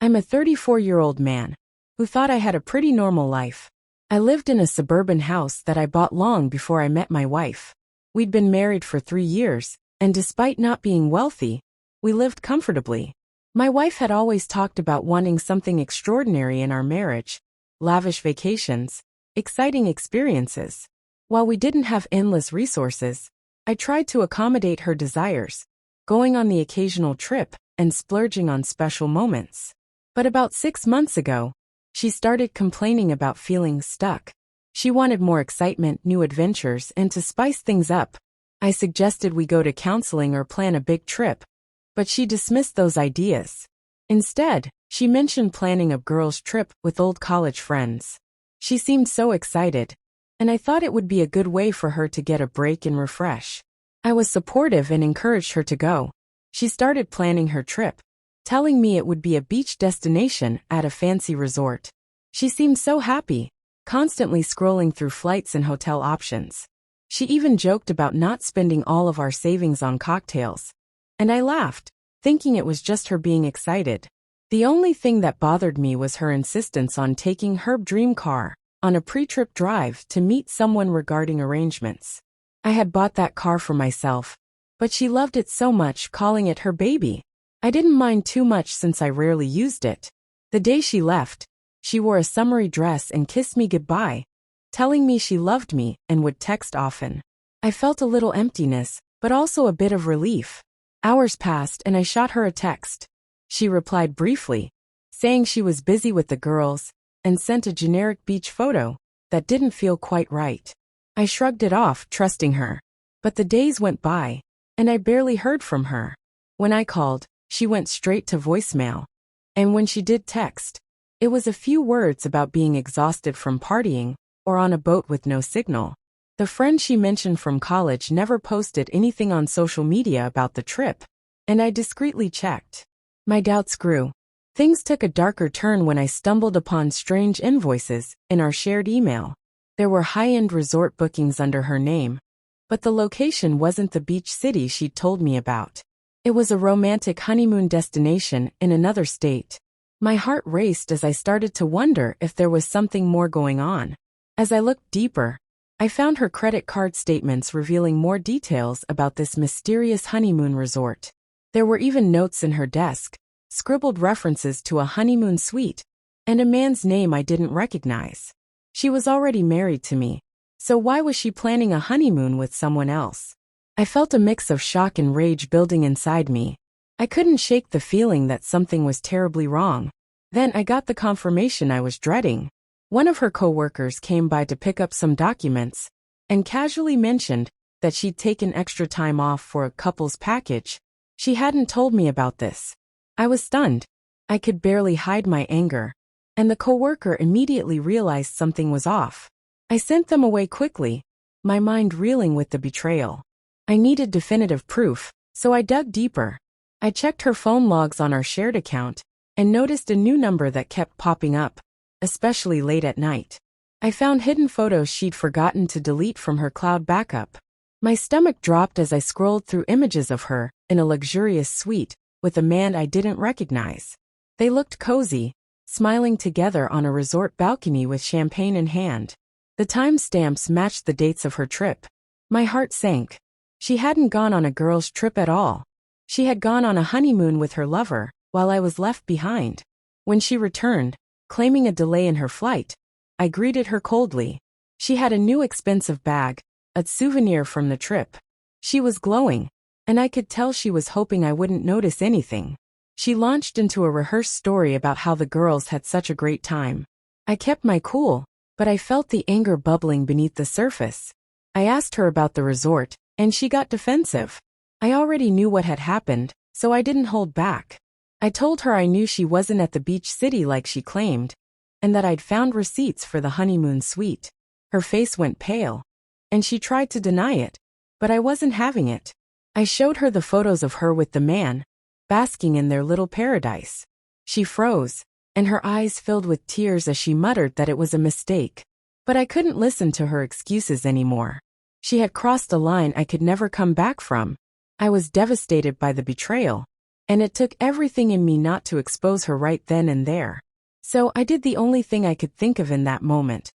I'm a 34-year-old man who thought I had a pretty normal life. I lived in a suburban house that I bought long before I met my wife. We'd been married for 3 years, and despite not being wealthy, we lived comfortably. My wife had always talked about wanting something extraordinary in our marriage: lavish vacations, exciting experiences. While we didn't have endless resources, I tried to accommodate her desires, going on the occasional trip and splurging on special moments. But about 6 months ago, she started complaining about feeling stuck. She wanted more excitement, new adventures, and to spice things up, I suggested we go to counseling or plan a big trip, but she dismissed those ideas. Instead, she mentioned planning a girls' trip with old college friends. She seemed so excited, and I thought it would be a good way for her to get a break and refresh. I was supportive and encouraged her to go. She started planning her trip, telling me it would be a beach destination at a fancy resort. She seemed so happy, constantly scrolling through flights and hotel options. She even joked about not spending all of our savings on cocktails. And I laughed, thinking it was just her being excited. The only thing that bothered me was her insistence on taking her dream car on a pre-trip drive to meet someone regarding arrangements. I had bought that car for myself, but she loved it so much, calling it her baby. I didn't mind too much since I rarely used it. The day she left, she wore a summery dress and kissed me goodbye, telling me she loved me and would text often. I felt a little emptiness, but also a bit of relief. Hours passed and I shot her a text. She replied briefly, saying she was busy with the girls, and sent a generic beach photo that didn't feel quite right. I shrugged it off, trusting her. But the days went by, and I barely heard from her. When I called, she went straight to voicemail. And when she did text, it was a few words about being exhausted from partying or on a boat with no signal. The friend she mentioned from college never posted anything on social media about the trip, and I discreetly checked. My doubts grew. Things took a darker turn when I stumbled upon strange invoices in our shared email. There were high-end resort bookings under her name, but the location wasn't the beach city she'd told me about. It was a romantic honeymoon destination in another state. My heart raced as I started to wonder if there was something more going on. As I looked deeper, I found her credit card statements revealing more details about this mysterious honeymoon resort. There were even notes in her desk, scribbled references to a honeymoon suite, and a man's name I didn't recognize. She was already married to me, so why was she planning a honeymoon with someone else? I felt a mix of shock and rage building inside me. I couldn't shake the feeling that something was terribly wrong. Then I got the confirmation I was dreading. One of her coworkers came by to pick up some documents and casually mentioned that she'd taken extra time off for a couple's package. She hadn't told me about this. I was stunned. I could barely hide my anger, and the coworker immediately realized something was off. I sent them away quickly, my mind reeling with the betrayal. I needed definitive proof, so I dug deeper. I checked her phone logs on our shared account and noticed a new number that kept popping up, especially late at night. I found hidden photos she'd forgotten to delete from her cloud backup. My stomach dropped as I scrolled through images of her in a luxurious suite with a man I didn't recognize. They looked cozy, smiling together on a resort balcony with champagne in hand. The timestamps matched the dates of her trip. My heart sank. She hadn't gone on a girls' trip at all. She had gone on a honeymoon with her lover, while I was left behind. When she returned, claiming a delay in her flight, I greeted her coldly. She had a new expensive bag, a souvenir from the trip. She was glowing, and I could tell she was hoping I wouldn't notice anything. She launched into a rehearsed story about how the girls had such a great time. I kept my cool, but I felt the anger bubbling beneath the surface. I asked her about the resort, and she got defensive. I already knew what had happened, so I didn't hold back. I told her I knew she wasn't at the beach city like she claimed, and that I'd found receipts for the honeymoon suite. Her face went pale, and she tried to deny it, but I wasn't having it. I showed her the photos of her with the man, basking in their little paradise. She froze, and her eyes filled with tears as she muttered that it was a mistake. But I couldn't listen to her excuses anymore. She had crossed a line I could never come back from. I was devastated by the betrayal, and it took everything in me not to expose her right then and there. So I did the only thing I could think of in that moment.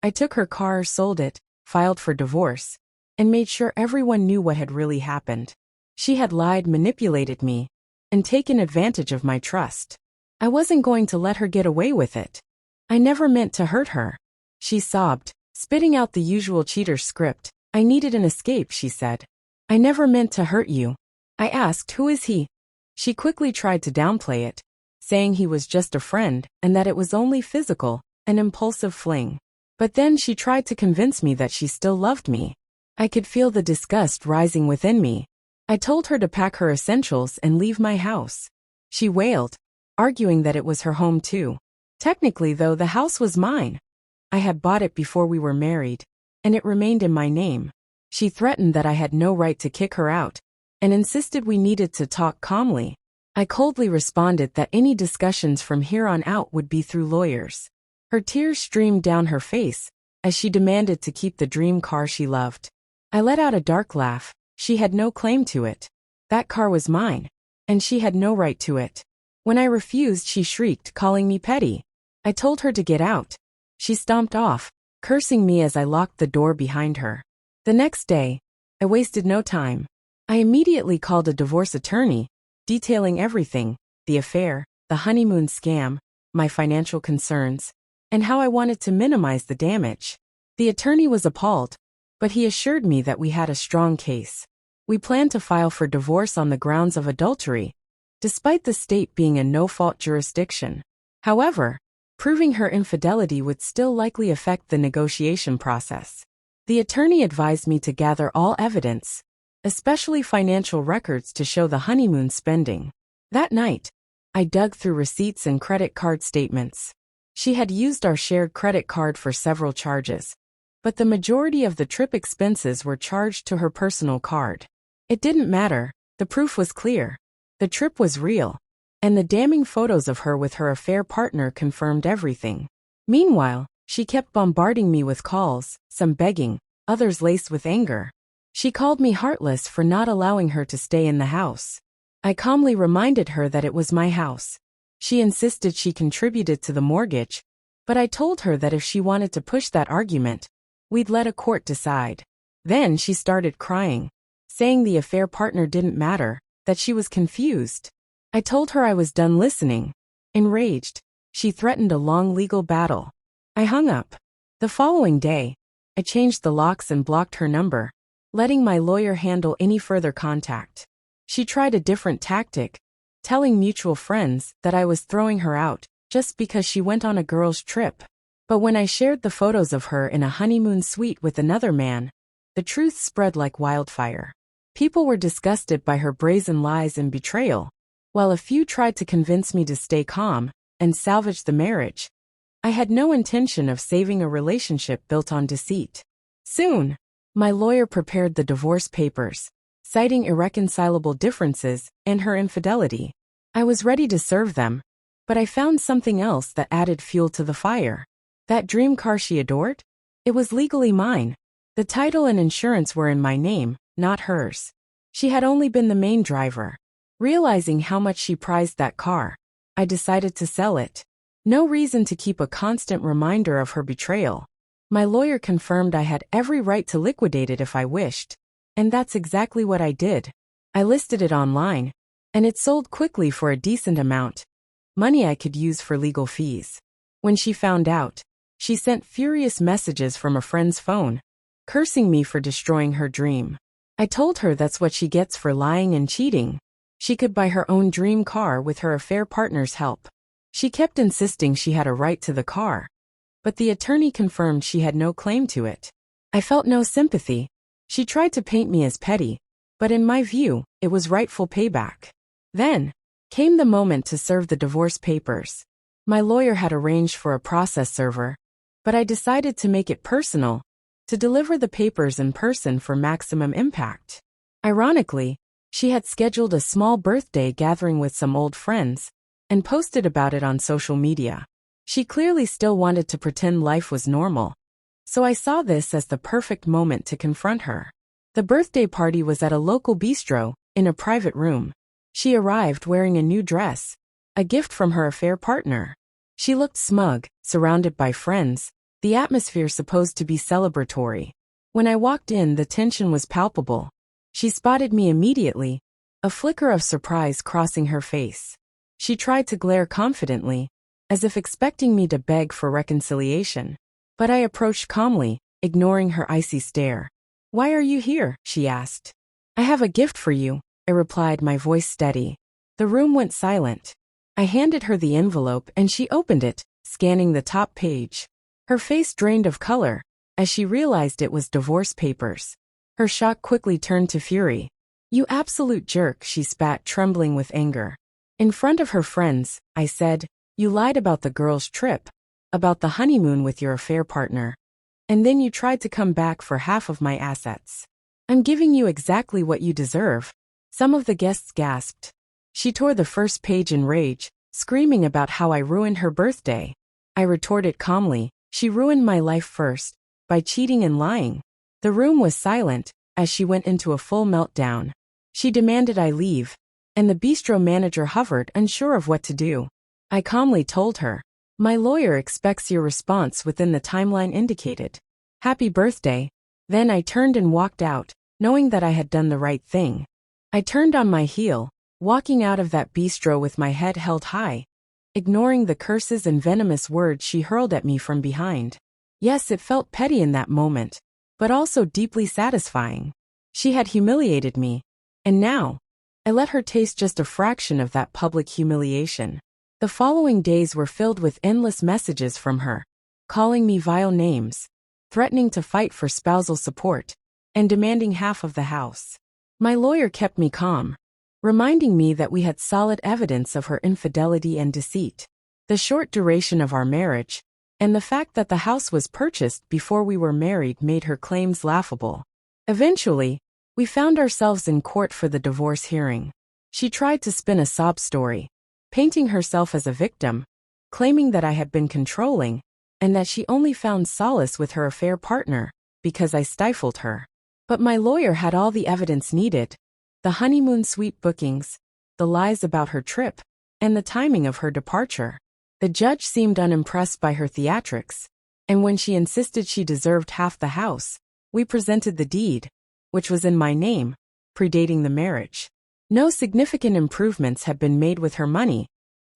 I took her car, sold it, filed for divorce, and made sure everyone knew what had really happened. She had lied, manipulated me, and taken advantage of my trust. I wasn't going to let her get away with it. I never meant to hurt her. She sobbed, spitting out the usual cheater script. I needed an escape, she said. I never meant to hurt you. I asked, who is he? She quickly tried to downplay it, saying he was just a friend and that it was only physical, an impulsive fling. But then she tried to convince me that she still loved me. I could feel the disgust rising within me. I told her to pack her essentials and leave my house. She wailed, arguing that it was her home too. Technically, though, the house was mine. I had bought it before we were married, and it remained in my name. She threatened that I had no right to kick her out, and insisted we needed to talk calmly. I coldly responded that any discussions from here on out would be through lawyers. Her tears streamed down her face, as she demanded to keep the dream car she loved. I let out a dark laugh. She had no claim to it. That car was mine, and she had no right to it. When I refused, she shrieked, calling me petty. I told her to get out. She stomped off, cursing me as I locked the door behind her. The next day, I wasted no time. I immediately called a divorce attorney, detailing everything, the affair, the honeymoon scam, my financial concerns, and how I wanted to minimize the damage. The attorney was appalled, but he assured me that we had a strong case. We planned to file for divorce on the grounds of adultery, despite the state being a no-fault jurisdiction. However, proving her infidelity would still likely affect the negotiation process. The attorney advised me to gather all evidence, especially financial records to show the honeymoon spending. That night, I dug through receipts and credit card statements. She had used our shared credit card for several charges, but the majority of the trip expenses were charged to her personal card. It didn't matter, the proof was clear. The trip was real, and the damning photos of her with her affair partner confirmed everything. Meanwhile, she kept bombarding me with calls, some begging, others laced with anger. She called me heartless for not allowing her to stay in the house. I calmly reminded her that it was my house. She insisted she contributed to the mortgage, but I told her that if she wanted to push that argument, we'd let a court decide. Then she started crying, saying the affair partner didn't matter, that she was confused. I told her I was done listening. Enraged, she threatened a long legal battle. I hung up. The following day, I changed the locks and blocked her number, letting my lawyer handle any further contact. She tried a different tactic, telling mutual friends that I was throwing her out just because she went on a girls' trip. But when I shared the photos of her in a honeymoon suite with another man, the truth spread like wildfire. People were disgusted by her brazen lies and betrayal, while a few tried to convince me to stay calm and salvage the marriage. I had no intention of saving a relationship built on deceit. Soon, my lawyer prepared the divorce papers, citing irreconcilable differences and her infidelity. I was ready to serve them, but I found something else that added fuel to the fire. That dream car she adored? It was legally mine. The title and insurance were in my name, not hers. She had only been the main driver. Realizing how much she prized that car, I decided to sell it. No reason to keep a constant reminder of her betrayal. My lawyer confirmed I had every right to liquidate it if I wished, and that's exactly what I did. I listed it online, and it sold quickly for a decent amount, money I could use for legal fees. When she found out, she sent furious messages from a friend's phone, cursing me for destroying her dream. I told her that's what she gets for lying and cheating. She could buy her own dream car with her affair partner's help. She kept insisting she had a right to the car, but the attorney confirmed she had no claim to it. I felt no sympathy. She tried to paint me as petty, but in my view, it was rightful payback. Then came the moment to serve the divorce papers. My lawyer had arranged for a process server, but I decided to make it personal, to deliver the papers in person for maximum impact. Ironically, she had scheduled a small birthday gathering with some old friends and posted about it on social media. She clearly still wanted to pretend life was normal, so I saw this as the perfect moment to confront her. The birthday party was at a local bistro, in a private room. She arrived wearing a new dress, a gift from her affair partner. She looked smug, surrounded by friends, the atmosphere supposed to be celebratory. When I walked in, the tension was palpable. She spotted me immediately, a flicker of surprise crossing her face. She tried to glare confidently, as if expecting me to beg for reconciliation. But I approached calmly, ignoring her icy stare. "Why are you here?" she asked. "I have a gift for you," I replied, my voice steady. The room went silent. I handed her the envelope and she opened it, scanning the top page. Her face drained of color, as she realized it was divorce papers. Her shock quickly turned to fury. "You absolute jerk," she spat, trembling with anger. In front of her friends, I said, "You lied about the girls' trip, about the honeymoon with your affair partner. And then you tried to come back for half of my assets. I'm giving you exactly what you deserve." Some of the guests gasped. She tore the first page in rage, screaming about how I ruined her birthday. I retorted calmly, "She ruined my life first, by cheating and lying." The room was silent, as she went into a full meltdown. She demanded I leave, and the bistro manager hovered, unsure of what to do. I calmly told her, "My lawyer expects your response within the timeline indicated. Happy birthday." Then I turned and walked out, knowing that I had done the right thing. I turned on my heel, walking out of that bistro with my head held high, ignoring the curses and venomous words she hurled at me from behind. Yes, it felt petty in that moment, but also deeply satisfying. She had humiliated me, and now, I let her taste just a fraction of that public humiliation. The following days were filled with endless messages from her, calling me vile names, threatening to fight for spousal support, and demanding half of the house. My lawyer kept me calm, reminding me that we had solid evidence of her infidelity and deceit. The short duration of our marriage, and the fact that the house was purchased before we were married, made her claims laughable. Eventually, we found ourselves in court for the divorce hearing. She tried to spin a sob story, painting herself as a victim, claiming that I had been controlling, and that she only found solace with her affair partner, because I stifled her. But my lawyer had all the evidence needed: the honeymoon suite bookings, the lies about her trip, and the timing of her departure. The judge seemed unimpressed by her theatrics, and when she insisted she deserved half the house, we presented the deed, which was in my name, predating the marriage. No significant improvements had been made with her money,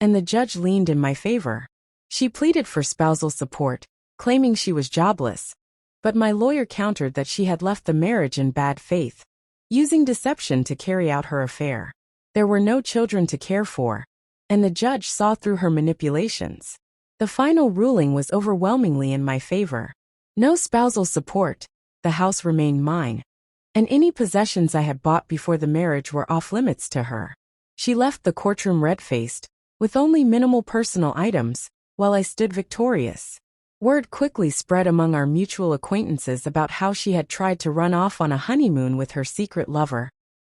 and the judge leaned in my favor. She pleaded for spousal support, claiming she was jobless, but my lawyer countered that she had left the marriage in bad faith, using deception to carry out her affair. There were no children to care for, and the judge saw through her manipulations. The final ruling was overwhelmingly in my favor. No spousal support, the house remained mine, and any possessions I had bought before the marriage were off limits to her. She left the courtroom red-faced, with only minimal personal items, while I stood victorious. Word quickly spread among our mutual acquaintances about how she had tried to run off on a honeymoon with her secret lover,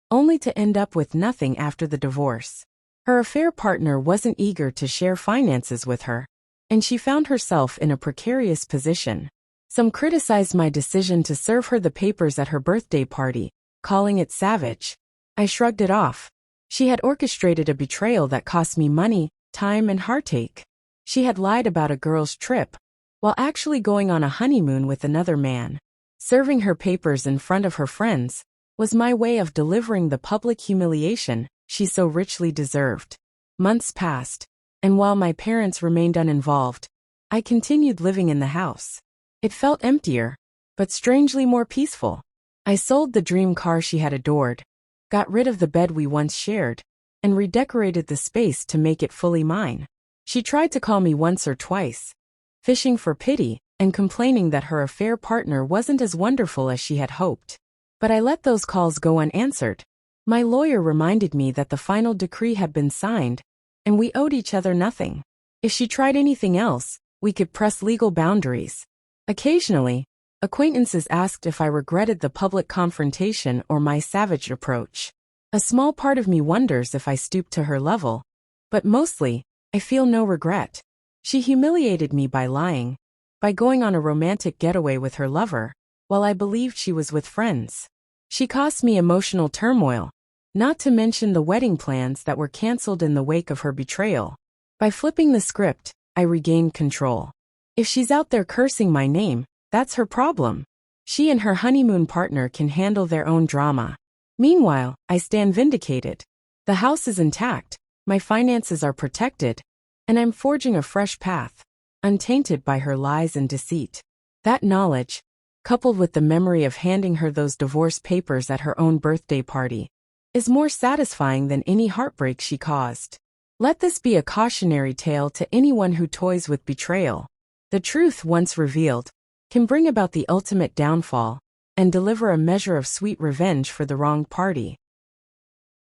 only to end up with nothing after the divorce. Her affair partner wasn't eager to share finances with her, and she found herself in a precarious position. Some criticized my decision to serve her the papers at her birthday party, calling it savage. I shrugged it off. She had orchestrated a betrayal that cost me money, time, and heartache. She had lied about a girl's trip, while actually going on a honeymoon with another man. Serving her papers in front of her friends was my way of delivering the public humiliation she so richly deserved. Months passed, and while my parents remained uninvolved, I continued living in the house. It felt emptier, but strangely more peaceful. I sold the dream car she had adored, got rid of the bed we once shared, and redecorated the space to make it fully mine. She tried to call me once or twice, fishing for pity and complaining that her affair partner wasn't as wonderful as she had hoped. But I let those calls go unanswered. My lawyer reminded me that the final decree had been signed, and we owed each other nothing. If she tried anything else, we could press legal boundaries. Occasionally, acquaintances asked if I regretted the public confrontation or my savage approach. A small part of me wonders if I stooped to her level, but mostly, I feel no regret. She humiliated me by lying, by going on a romantic getaway with her lover, while I believed she was with friends. She caused me emotional turmoil, Not to mention the wedding plans that were canceled in the wake of her betrayal. By flipping the script, I regained control. If she's out there cursing my name, that's her problem. She and her honeymoon partner can handle their own drama. Meanwhile, I stand vindicated. The house is intact, my finances are protected, and I'm forging a fresh path, untainted by her lies and deceit. That knowledge, coupled with the memory of handing her those divorce papers at her own birthday party, is more satisfying than any heartbreak she caused. Let this be a cautionary tale to anyone who toys with betrayal. The truth, once revealed, can bring about the ultimate downfall and deliver a measure of sweet revenge for the wronged party.